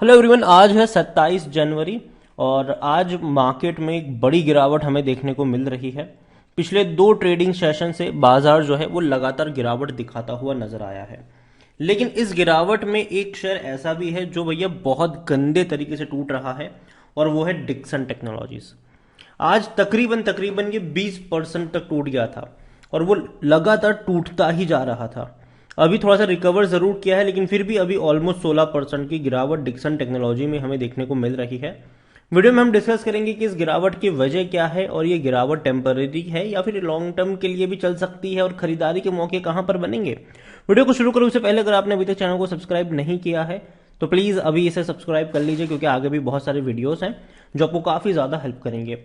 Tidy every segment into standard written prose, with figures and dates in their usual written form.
Hello everyone, आज है 27 जनवरी और आज मार्केट में एक बड़ी गिरावट हमें देखने को मिल रही है। पिछले दो ट्रेडिंग सेशन से बाजार जो है वो लगातार गिरावट दिखाता हुआ नजर आया है। लेकिन इस गिरावट में एक शेयर ऐसा भी है जो भैया बहुत गंदे तरीके से टूट रहा है और वो है डिक्सन टेक्नोलॉजीज। आज तकरीबन तकरीबन ये 20% तक टूट गया था और वो लगातार टूटता ही जा रहा था। अभी थोड़ा सा रिकवर जरूर किया है लेकिन फिर भी अभी ऑलमोस्ट 16% की गिरावट डिक्सन टेक्नोलॉजी में हमें देखने को मिल रही है। वीडियो में हम डिस्कस करेंगे कि इस गिरावट की वजह क्या है और ये गिरावट टेम्पररी है या फिर लॉन्ग टर्म के लिए भी चल सकती है और खरीदारी के मौके कहां पर बनेंगे। वीडियो को शुरू करूं उससे पहले अगर आपने अभी तक चैनल को सब्सक्राइब नहीं किया है तो प्लीज अभी इसे सब्सक्राइब कर लीजिए, क्योंकि आगे भी बहुत सारे वीडियोस हैं जो आपको काफी ज्यादा हेल्प करेंगे।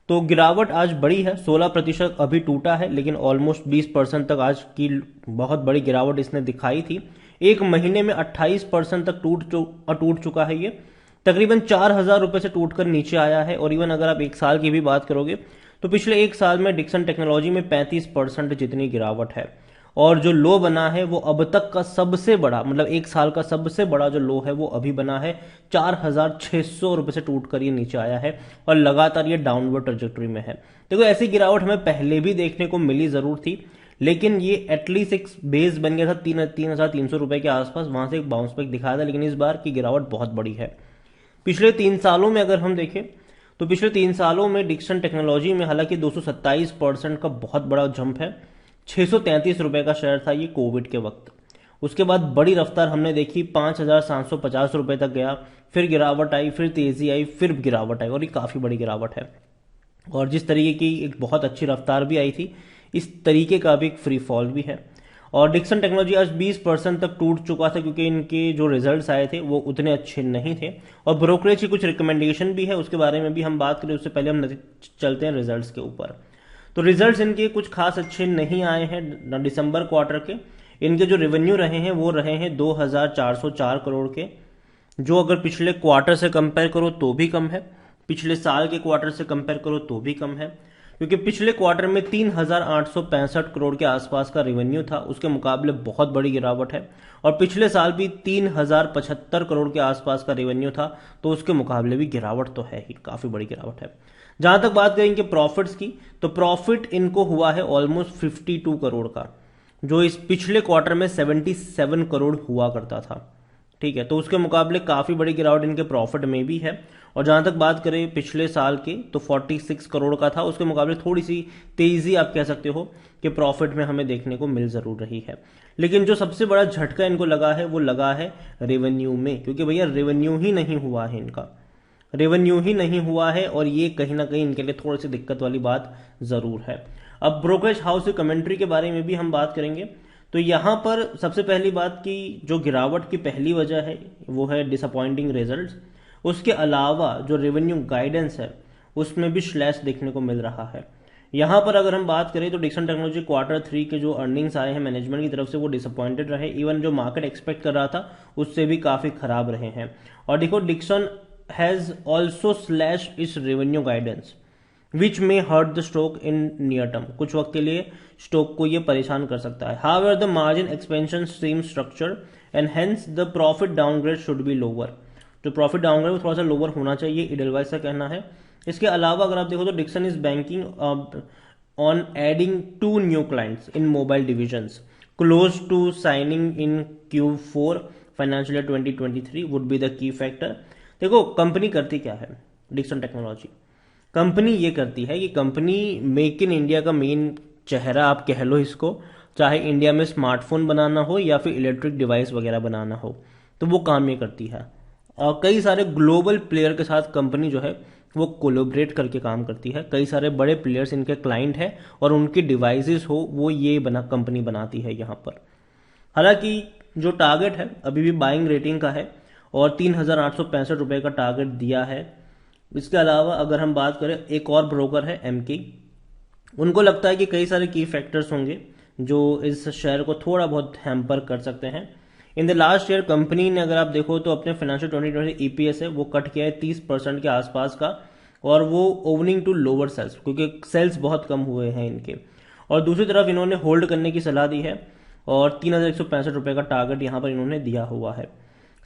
तो गिरावट आज बड़ी है, 16% अभी टूटा है लेकिन ऑलमोस्ट 20% तक आज की बहुत बड़ी गिरावट इसने दिखाई थी। एक महीने में 28% तक टूट चुका है ये। तकरीबन 4,000 रुपए से टूटकर नीचे आया है। और इवन अगर आप एक साल की भी बात करोगे तो पिछले एक साल में डिक्सन टेक्नोलॉजी में 35% जितनी गिरावट है। और जो लो बना है वो अब तक का सबसे बड़ा, मतलब एक साल का सबसे बड़ा जो लो है वो अभी बना है। 4,600 रुपए से टूट कर ये नीचे आया है और लगातार ये डाउनवर्ड ट्रेजेक्टरी में है। देखो, ऐसी गिरावट हमें पहले भी देखने को मिली जरूर थी लेकिन ये एटलीस्ट एक बेस बन गया था 3,300 रुपए के आसपास, वहां से एक बाउंस बैक दिखाया था। लेकिन इस बार की गिरावट बहुत बड़ी है। पिछले 3 सालों में अगर हम देखें तो पिछले 3 सालों में डिक्सन टेक्नोलॉजी में हालांकि 227% का बहुत बड़ा जंप है। 633 रुपए का शेयर था ये कोविड के वक्त। उसके बाद बड़ी रफ्तार हमने देखी, 5,750 रुपए तक गया, फिर गिरावट आई, फिर तेजी आई, फिर गिरावट आई और ये काफी बड़ी गिरावट है। और जिस तरीके की एक बहुत अच्छी रफ्तार भी आई थी, इस तरीके का भी एक फ्री फॉल भी है। और डिक्सन टेक्नोलॉजी आज 20% तक टूट चुका था क्योंकि इनके जो रिजल्ट्स आए थे वो उतने अच्छे नहीं थे और ब्रोकरेज की कुछ रिकमेंडेशन भी है, उसके बारे में भी हम बात करें उससे पहले हम चलते हैं रिजल्ट्स के ऊपर। तो रिजल्ट्स इनके कुछ खास अच्छे नहीं आए हैं दिसंबर क्वार्टर के। इनके जो रेवेन्यू रहे हैं वो रहे हैं 2,404 करोड़ के, जो अगर पिछले क्वार्टर से कंपेयर करो तो भी कम है, पिछले साल के क्वार्टर से कंपेयर करो तो भी कम है। क्योंकि पिछले क्वार्टर में 3,865 करोड़ के आसपास का रेवेन्यू था, उसके मुकाबले बहुत बड़ी गिरावट है। और पिछले साल भी 3,075 करोड़ के आसपास का रेवेन्यू था, तो उसके मुकाबले भी गिरावट तो है ही, काफी बड़ी गिरावट है। जहां तक बात करें इनके प्रॉफिट्स की तो प्रॉफिट इनको हुआ है ऑलमोस्ट 52 करोड़ का, जो इस पिछले क्वार्टर में 77 करोड़ हुआ करता था। ठीक है, तो उसके मुकाबले काफी बड़ी गिरावट इनके प्रॉफिट में भी है। और जहां तक बात करें पिछले साल की तो 46 करोड़ का था, उसके मुकाबले थोड़ी सी तेजी आप कह सकते हो कि प्रॉफिट में हमें देखने को मिल जरूर रही है। लेकिन जो सबसे बड़ा झटका इनको लगा है वो लगा है रेवेन्यू में, क्योंकि भैया रेवेन्यू ही नहीं हुआ है इनका, रेवेन्यू ही नहीं हुआ है और ये कहीं ना कहीं इनके लिए थोड़ी सी दिक्कत वाली बात जरूर है। अब ब्रोकरेज हाउस की कमेंट्री के बारे में भी हम बात करेंगे। तो यहां पर सबसे पहली बात की जो गिरावट की पहली वजह है वो है डिसअपॉइंटिंग रिजल्ट्स। उसके अलावा जो रेवेन्यू गाइडेंस है उसमें भी स्लैश देखने को मिल रहा है। यहां पर अगर हम बात करें तो डिक्सन टेक्नोलॉजी क्वार्टर 3 के जो अर्निंग्स आए हैं मैनेजमेंट की तरफ से वो डिसअपॉइंटेड रहे। इवन जो मार्केट एक्सपेक्ट कर रहा था उससे भी काफी खराब रहे हैं। और देखो, Dixon has also slashed its revenue guidance which may hurt the stock in near term। कुछ वक्त के लिए स्टॉक को ये परेशान कर सकता है। However, the margin expansion seems structured and hence the profit downgrade should be lower। जो प्रॉफिट डाउनग्रेड वो थोड़ा सा लोअर होना चाहिए, इडलवाइज का कहना है। इसके अलावा अगर आप देखो तो Dixon is banking on adding 2 new clients in mobile divisions close to signing in Q4 financial year 2023 would be the key factor. देखो, कंपनी करती क्या है डिक्सन टेक्नोलॉजी, कंपनी ये करती है कि कंपनी मेक इन इंडिया का मेन चेहरा आप कह लो इसको, चाहे इंडिया में स्मार्टफोन बनाना हो या फिर इलेक्ट्रिक डिवाइस वगैरह बनाना हो, तो वो काम ये करती है। और कई सारे ग्लोबल प्लेयर के साथ कंपनी जो है वो कोलैबोरेट करके काम करती है। कई सारे बड़े प्लेयर्स इनके क्लाइंट है और उनकी डिवाइसेस हो वो ये कंपनी बनाती है यहाँ पर। हालांकि जो टारगेट है अभी भी बाइंग रेटिंग का है और 3,865 का टारगेट दिया है। इसके अलावा अगर हम बात करें, एक और ब्रोकर है एमके, उनको लगता है कि कई सारे की फैक्टर्स होंगे जो इस शेयर को थोड़ा बहुत हैम्पर कर सकते हैं। In the last year company ने अगर आप देखो तो अपने फाइनेंशियल 2020 ईपीएस है वो कट किया है 30% के आसपास का, और वो ओवनिंग टू लोअर सेल्स, क्योंकि सेल्स बहुत कम हुए हैं इनके। और दूसरी तरफ इन्होंने होल्ड करने की सलाह दी है और 3,165 रुपए का टारगेट यहां पर इन्होंने दिया हुआ है।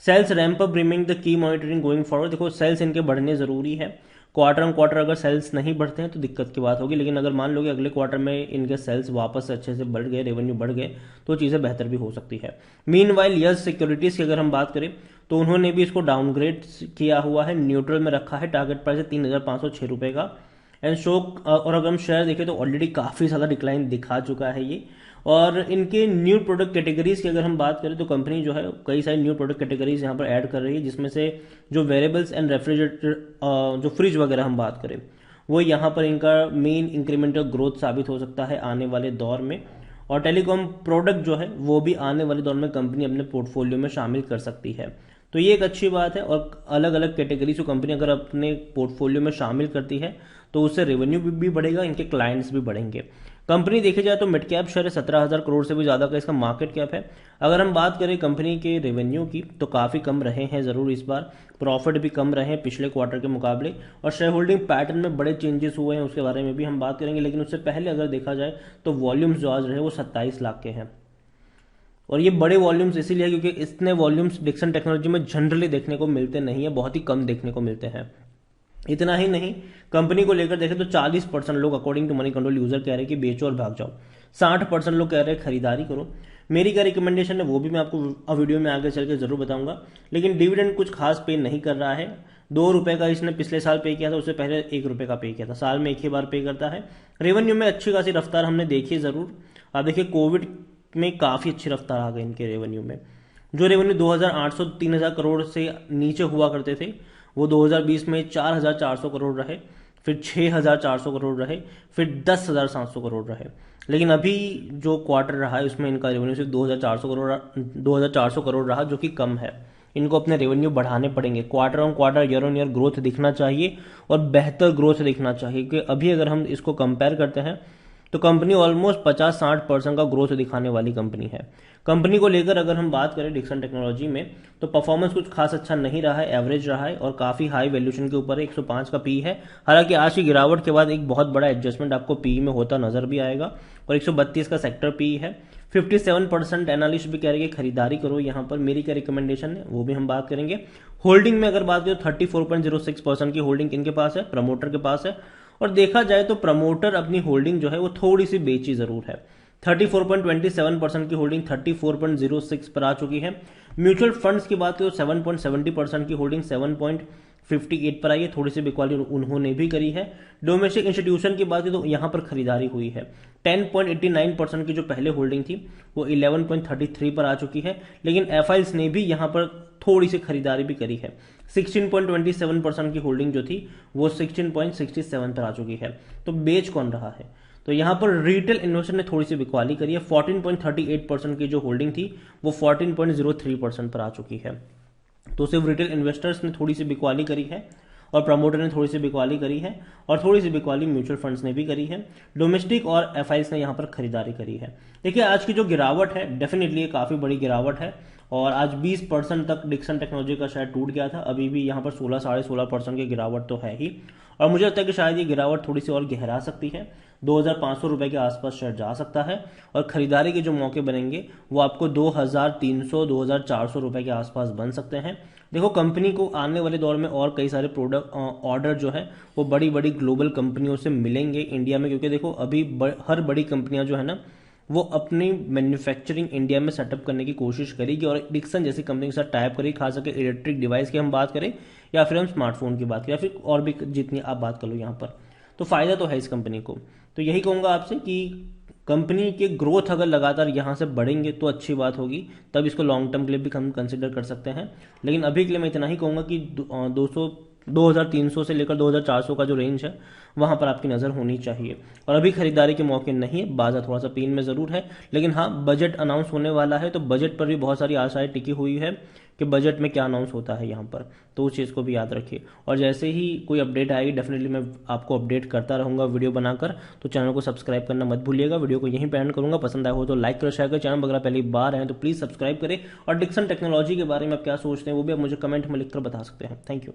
Sales ramp up remaining the key monitoring going forward. देखो सेल्स इनके बढ़ने जरूरी है, क्वार्टर ऑन क्वार्टर अगर सेल्स नहीं बढ़ते हैं तो दिक्कत की बात होगी, लेकिन अगर मान लो कि अगले क्वार्टर में इनके सेल्स वापस से अच्छे से बढ़ गए, रेवेन्यू बढ़ गए, तो चीज़ें बेहतर भी हो सकती है। मीनवाइल यस सिक्योरिटीज़ की अगर हम बात करें तो उन्होंने भी इसको डाउनग्रेड किया हुआ है, न्यूट्रल में रखा है, टारगेट प्राइस है 3,506 रुपये का। एंड शोक और अगर हम शेयर देखें तो ऑलरेडी काफ़ी ज़्यादा डिक्लाइन दिखा चुका है ये। और इनके न्यू प्रोडक्ट कैटेगरीज की अगर हम बात करें तो कंपनी जो है कई सारी न्यू प्रोडक्ट कैटेगरीज यहाँ पर ऐड कर रही है, जिसमें से जो वेरेबल्स एंड रेफ्रिजरेटर जो फ्रिज वगैरह हम बात करें वो यहाँ पर इनका मेन इंक्रीमेंटल ग्रोथ साबित हो सकता है आने वाले दौर में। और टेलीकॉम प्रोडक्ट जो है वो भी आने वाले दौर में कंपनी अपने पोर्टफोलियो में शामिल कर सकती है, तो ये एक अच्छी बात है। और अलग अलग कैटेगरीज को कंपनी अगर अपने पोर्टफोलियो में शामिल करती है तो उससे रेवेन्यू भी बढ़ेगा, इनके क्लाइंट्स भी बढ़ेंगे। कंपनी देखी जाए तो मिड कैप शेयर है, 17,000 करोड़ से भी ज़्यादा का इसका मार्केट कैप है। अगर हम बात करें कंपनी के रेवेन्यू की तो काफ़ी कम रहे हैं ज़रूर इस बार, प्रॉफिट भी कम रहे हैं पिछले क्वार्टर के मुकाबले, और शेयर होल्डिंग पैटर्न में बड़े चेंजेस हुए हैं, उसके बारे में भी हम बात करेंगे। लेकिन उससे पहले अगर देखा जाए तो वॉल्यूम्स जो आज रहे वो 27 लाख के हैं, और ये बड़े वॉल्यूम्स इसीलिए क्योंकि इतने वॉल्यूम्स डिक्सन टेक्नोलॉजी में जनरली देखने को मिलते नहीं है, बहुत ही कम देखने को मिलते हैं। इतना ही नहीं, कंपनी को लेकर देखें तो 40% लोग according to Moneycontrol user कह रहे हैं कि बेचो और भाग जाओ, 60% लोग कह रहे हैं खरीदारी करो। मेरी क्या रिकमेंडेशन है वो भी मैं आपको वीडियो में आगे चल के जरूर बताऊंगा। लेकिन डिविडेंड कुछ खास पे नहीं कर रहा है, 2 रुपए का इसने पिछले साल पे किया था, उससे पहले 1 रुपए का पे किया था, साल में एक ही बार पे करता है। रेवेन्यू में अच्छी खासी रफ्तार हमने देखी जरूर। आप देखिए कोविड में काफ़ी अच्छी रफ्तार आ गई इनके रेवेन्यू में। जो रेवेन्यू 2,800 3,000 करोड़ से नीचे हुआ करते थे वो 2020 में 4,400 करोड़ रहे, फिर 6,400 करोड़ रहे, फिर 10,700 करोड़ रहे। लेकिन अभी जो क्वार्टर रहा है उसमें इनका रेवेन्यू सिर्फ 2,400 करोड़ रहा, जो कि कम है। इनको अपने रेवेन्यू बढ़ाने पड़ेंगे, quarter on quarter year on year growth दिखना चाहिए और बेहतर ग्रोथ दिखना चाहिए, क्योंकि अभी अगर हम इसको कंपेयर करते हैं तो कंपनी ऑलमोस्ट 50-60% का ग्रोथ दिखाने वाली कंपनी है। कंपनी को लेकर अगर हम बात करें डिक्सन टेक्नोलॉजी में तो परफॉर्मेंस कुछ खास अच्छा नहीं रहा है, एवरेज रहा है और काफ़ी हाई वैल्यूएशन के ऊपर है, 105 का पी है। हालांकि आज की गिरावट के बाद एक बहुत बड़ा एडजस्टमेंट आपको पी में होता नजर भी आएगा, और 132 का सेक्टर पी है। 57% एनालिस्ट भी कह रहे हैं खरीदारी करो, यहाँ पर मेरी क्या रिकमेंडेशन है वो भी हम बात करेंगे। होल्डिंग में अगर बात करें तो 34.06% की होल्डिंग किनके पास है, प्रमोटर के पास है। और देखा जाए तो प्रमोटर अपनी होल्डिंग जो है वो थोड़ी सी बेची जरूर है, 34.27% की होल्डिंग 34.06 पर आ चुकी है। म्यूचुअल फंड्स की बात करें तो 7.70% की होल्डिंग 7.58 पर आई है, थोड़ी सी बिकवाली उन्होंने भी करी है। डोमेस्टिक इंस्टीट्यूशन की बात करें तो यहाँ पर खरीदारी हुई है, 10.89% की जो पहले होल्डिंग थी वो 11.33 पर आ चुकी है। लेकिन एफआईएस ने भी यहाँ पर थोड़ी सी खरीदारी भी करी है, 16.27% की होल्डिंग जो थी वो 16.67 पर आ चुकी है। तो बेच कौन रहा है, तो यहाँ पर रिटेल इन्वेस्टर ने थोड़ी सी बिकवाली करी है, 14.38% की जो होल्डिंग थी वो 14.03% पर आ चुकी है। तो सिर्फ रिटेल इन्वेस्टर्स ने थोड़ी सी बिकवाली करी है और प्रमोटर ने थोड़ी सी बिकवाली करी है, और थोड़ी सी बिकवाली म्यूचुअल फंड्स ने भी करी है। डोमेस्टिक और एफआईएस ने यहाँ पर खरीदारी करी है। देखिए आज की जो गिरावट है डेफिनेटली ये काफ़ी बड़ी गिरावट है, और आज 20% तक डिक्सन टेक्नोलॉजी का शेयर टूट गया था, अभी भी यहाँ पर 16-16.5% की गिरावट तो है ही, और मुझे लगता है कि शायद ये गिरावट थोड़ी सी और गहरा सकती है, 2,500 रुपये के आसपास शेयर जा सकता है, और खरीदारी के जो मौके बनेंगे वो आपको 2,300-2,400 रुपये के आसपास बन सकते हैं। देखो कंपनी को आने वाले दौर में और कई सारे प्रोडक्ट ऑर्डर जो है वो बड़ी बड़ी ग्लोबल कंपनियों से मिलेंगे इंडिया में, क्योंकि देखो अभी हर बड़ी कंपनियां जो है ना वो अपनी मैन्युफैक्चरिंग इंडिया में सेटअप करने की कोशिश करेगी, और डिक्सन जैसी कंपनी के साथ टाइप करेगी, खास करके इलेक्ट्रिक डिवाइस की हम बात करें या फिर हम स्मार्टफोन की बात करें या फिर और भी जितनी आप बात कर लो यहाँ पर, तो फायदा तो है इस कंपनी को। तो यही कहूँगा आपसे कि कंपनी के ग्रोथ अगर लगातार यहाँ से बढ़ेंगे तो अच्छी बात होगी, तब इसको लॉन्ग टर्म के लिए भी हम कंसिडर कर सकते हैं। लेकिन अभी के लिए मैं इतना ही कहूँगा कि 2,300 से लेकर 2,400 का जो रेंज है वहाँ पर आपकी नज़र होनी चाहिए, और अभी खरीदारी के मौके नहीं है, बाजार थोड़ा सा पेन में ज़रूर है। लेकिन हाँ बजट अनाउंस होने वाला है, तो बजट पर भी बहुत सारी आशाएं टिकी हुई है कि बजट में क्या अनाउंस होता है यहाँ पर, तो उस चीज़ को भी याद रखिए। और जैसे ही कोई अपडेट आएगी डेफिनेटली मैं आपको अपडेट करता रहूँगा वीडियो बनाकर, तो चैनल को सब्सक्राइब करना मत भूलिएगा। वीडियो को यहीं पे एंड करूँगा, पसंद आया हो तो लाइक करो, शेयर करो, चैनल वगैरह पहली बार आए तो प्लीज़ सब्सक्राइब करें, और डिक्सन टेक्नोलॉजी के बारे में आप क्या सोचते हैं वो भी आप मुझे कमेंट में लिखकर बता सकते हैं। Thank you.